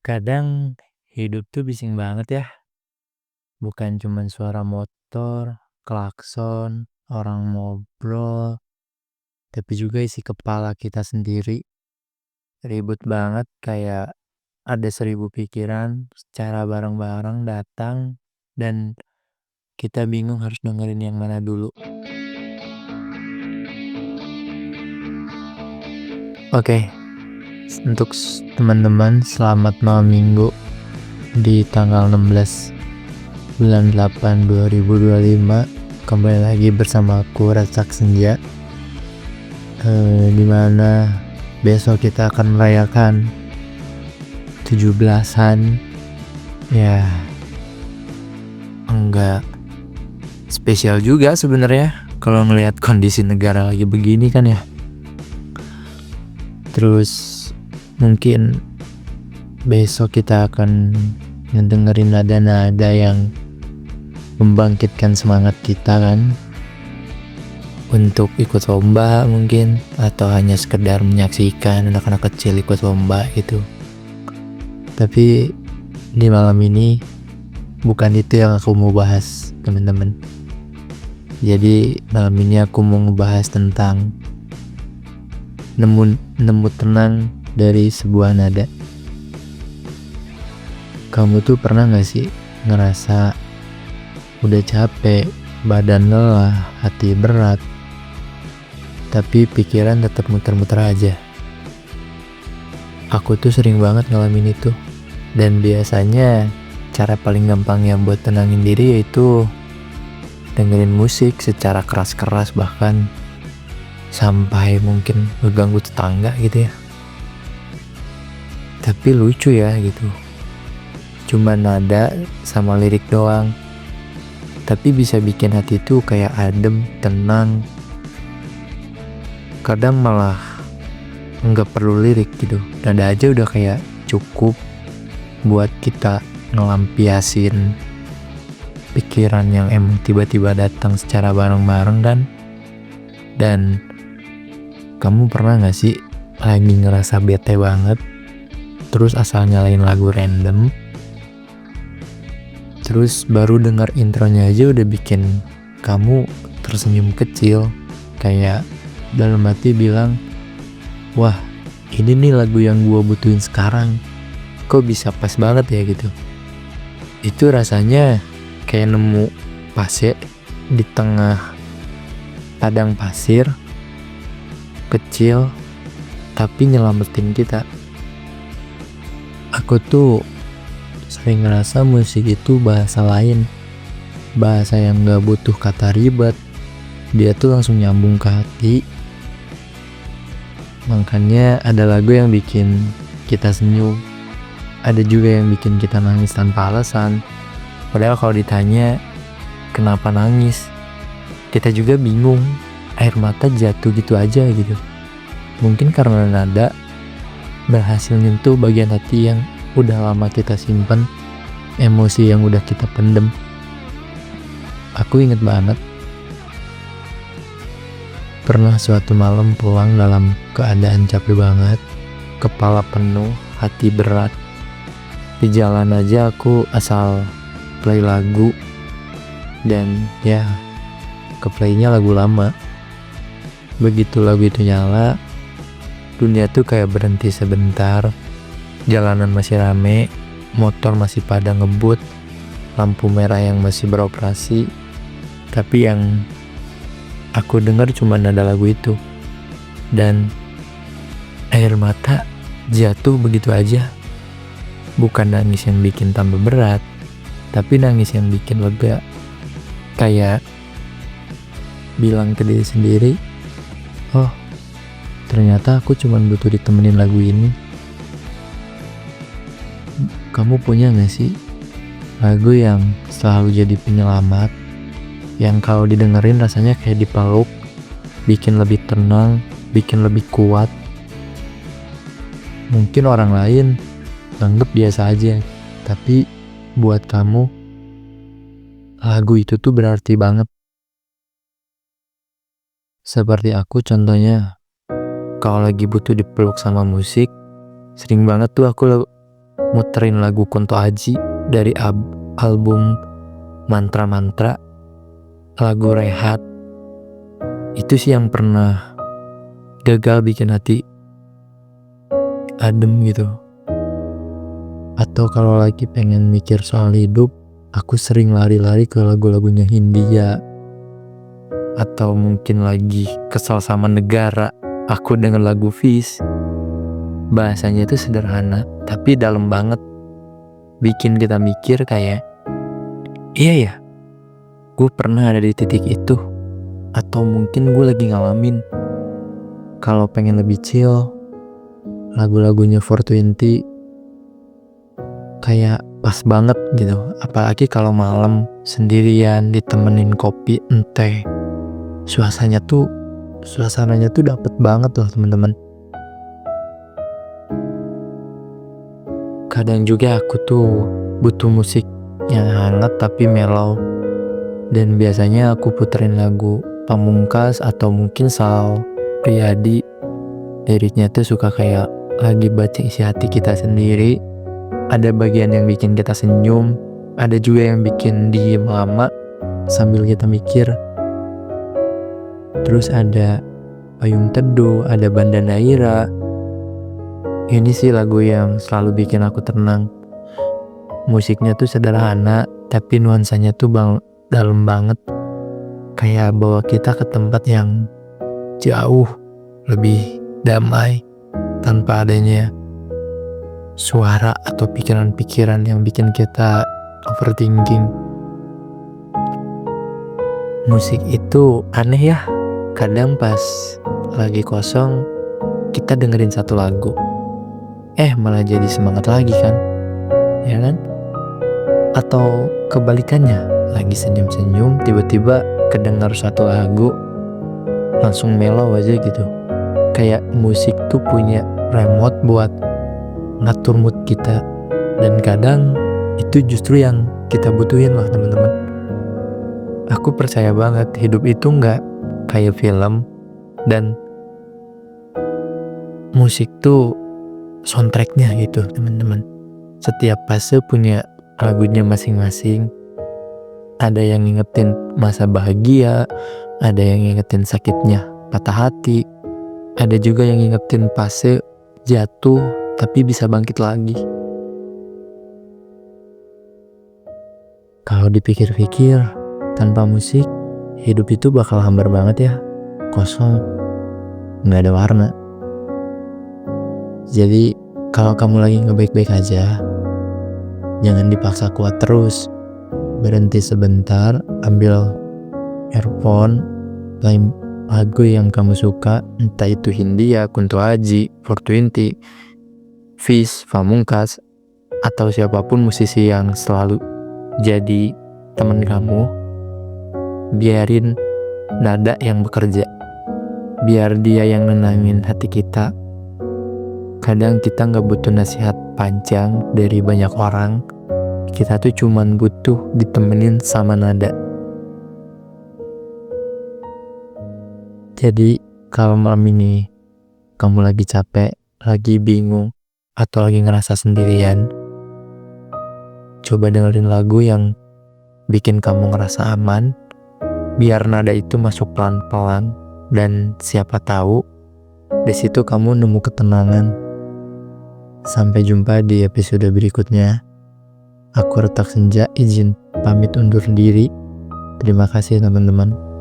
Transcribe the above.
Kadang hidup tuh bising banget ya, bukan cuman suara motor, klakson, orang ngobrol, tapi juga isi kepala kita sendiri. Ribut banget kayak ada 1000 pikiran secara bareng-bareng datang dan kita bingung harus dengerin yang mana dulu. Oke, untuk teman-teman selamat malam minggu di tanggal 16 bulan 8 2025. Kembali lagi bersama aku Razak Senja, dimana besok kita akan merayakan 17-an. Ya, enggak spesial juga sebenarnya kalau ngelihat kondisi negara lagi begini kan ya. Terus mungkin besok kita akan ngedengerin nada-nada yang membangkitkan semangat kita kan, untuk ikut lomba mungkin, atau hanya sekedar menyaksikan anak-anak kecil ikut lomba gitu. Tapi di malam ini bukan itu yang aku mau bahas, teman-teman. Jadi malam ini aku mau ngebahas tentang nemu tenang dari sebuah nada. Kamu tuh pernah gak sih ngerasa udah capek, badan lelah, hati berat, tapi pikiran tetap muter-muter aja? Aku tuh sering banget ngalamin itu. Dan biasanya cara paling gampang yang buat tenangin diri yaitu dengerin musik secara keras-keras, bahkan sampai mungkin ngeganggu tetangga gitu ya. Tapi lucu ya gitu, cuma nada sama lirik doang, tapi bisa bikin hati tuh kayak adem, tenang. Kadang malah nggak perlu lirik gitu, nada aja udah kayak cukup buat kita ngelampiasin pikiran yang emang tiba-tiba datang secara bareng-bareng. Dan kamu pernah gak sih lagi ngerasa bete banget, terus asal nyalain lagu random, terus baru denger intronya aja udah bikin kamu tersenyum kecil, kayak dalam hati bilang, wah ini nih lagu yang gua butuhin sekarang, kok bisa pas banget ya gitu. Itu rasanya kayak nemu pasir di tengah padang pasir kecil, tapi nyelamatin kita. Aku tuh sering ngerasa musik itu bahasa lain, bahasa yang gak butuh kata ribet, dia tuh langsung nyambung ke hati. Makanya ada lagu yang bikin kita senyum, ada juga yang bikin kita nangis tanpa alasan. Padahal kalau ditanya kenapa nangis, kita juga bingung, air mata jatuh gitu aja gitu. Mungkin karena nada berhasil nyentuh bagian hati yang udah lama kita simpen, emosi yang udah kita pendem. Aku inget banget pernah suatu malam pulang dalam keadaan capek banget, kepala penuh, hati berat. Di jalan aja aku asal play lagu, dan ya keplaynya lagu lama. Begitu lagu itu nyala, dunia tuh kayak berhenti sebentar. Jalanan masih rame, motor masih pada ngebut, lampu merah yang masih beroperasi, tapi yang aku dengar cuma nada lagu itu. Dan air mata jatuh begitu aja. Bukan nangis yang bikin tambah berat, tapi nangis yang bikin lega. Kayak bilang ke diri sendiri, oh ternyata aku cuma butuh ditemenin lagu ini. Kamu punya gak sih lagu yang selalu jadi penyelamat, yang kalau didengerin rasanya kayak dipeluk, bikin lebih tenang, bikin lebih kuat? Mungkin orang lain anggap biasa aja, tapi buat kamu lagu itu tuh berarti banget. Seperti aku contohnya, kalau lagi butuh dipeluk sama musik, sering banget tuh aku muterin lagu Kunto Aji dari album Mantra-Mantra, lagu Rehat. Itu sih yang pernah gagal bikin hati adem gitu. Atau kalau lagi pengen mikir soal hidup, aku sering lari-lari ke lagu-lagunya Hindia. Atau mungkin lagi kesal sama negara, aku denger lagu Fish. Bahasanya itu sederhana tapi dalam banget, bikin kita mikir kayak, iya ya, gue pernah ada di titik itu. Atau mungkin gue lagi ngalamin. Kalau pengen lebih chill, lagu-lagunya 420 kayak pas banget gitu. Apalagi kalau malam sendirian ditemenin kopi teh, suasananya tuh dapet banget loh teman-teman. Kadang juga aku tuh butuh musik yang hangat tapi mellow, dan biasanya aku puterin lagu Pamungkas atau mungkin Sal Priadi. Liriknya tuh suka kayak lagi baca isi hati kita sendiri. Ada bagian yang bikin kita senyum, ada juga yang bikin diem lama sambil kita mikir. Terus ada Payung Teduh, ada Banda Naira. Ini sih lagu yang selalu bikin aku tenang. Musiknya tuh sederhana tapi nuansanya tuh dalam banget. Kayak bawa kita ke tempat yang jauh lebih damai tanpa adanya suara atau pikiran-pikiran yang bikin kita overthinking. Musik itu aneh ya. Kadang pas lagi kosong kita dengerin satu lagu, malah jadi semangat lagi kan, ya kan? Atau kebalikannya, lagi senyum-senyum tiba-tiba kedengar satu lagu langsung mellow aja gitu. Kayak musik tuh punya remote buat ngatur mood kita, dan kadang itu justru yang kita butuhin loh teman-teman. Aku percaya banget hidup itu nggak kayak film, dan musik tuh soundtracknya gitu teman-teman. Setiap fase punya lagunya masing-masing. Ada yang ngingetin masa bahagia, ada yang ngingetin sakitnya patah hati, ada juga yang ngingetin fase jatuh tapi bisa bangkit lagi. Kalau dipikir-pikir, tanpa musik hidup itu bakal hambar banget ya, kosong, nggak ada warna. Jadi kalau kamu lagi ngebaik-baik aja, jangan dipaksa kuat terus. Berhenti sebentar, ambil earphone, play lagu yang kamu suka, entah itu Hindia, Kunto Aji, 420, Fish, Pamungkas, atau siapapun musisi yang selalu jadi teman kamu. Biarin nada yang bekerja, biar dia yang nenangin hati kita. Kadang kita gak butuh nasihat panjang dari banyak orang, kita tuh cuman butuh ditemenin sama nada. Jadi kalau malam ini kamu lagi capek, lagi bingung, atau lagi ngerasa sendirian, coba dengerin lagu yang bikin kamu ngerasa aman. Biar nada itu masuk pelan-pelan, dan siapa tahu di situ kamu nemu ketenangan. Sampai jumpa di episode berikutnya. Aku Retak Senja izin pamit undur diri. Terima kasih teman-teman.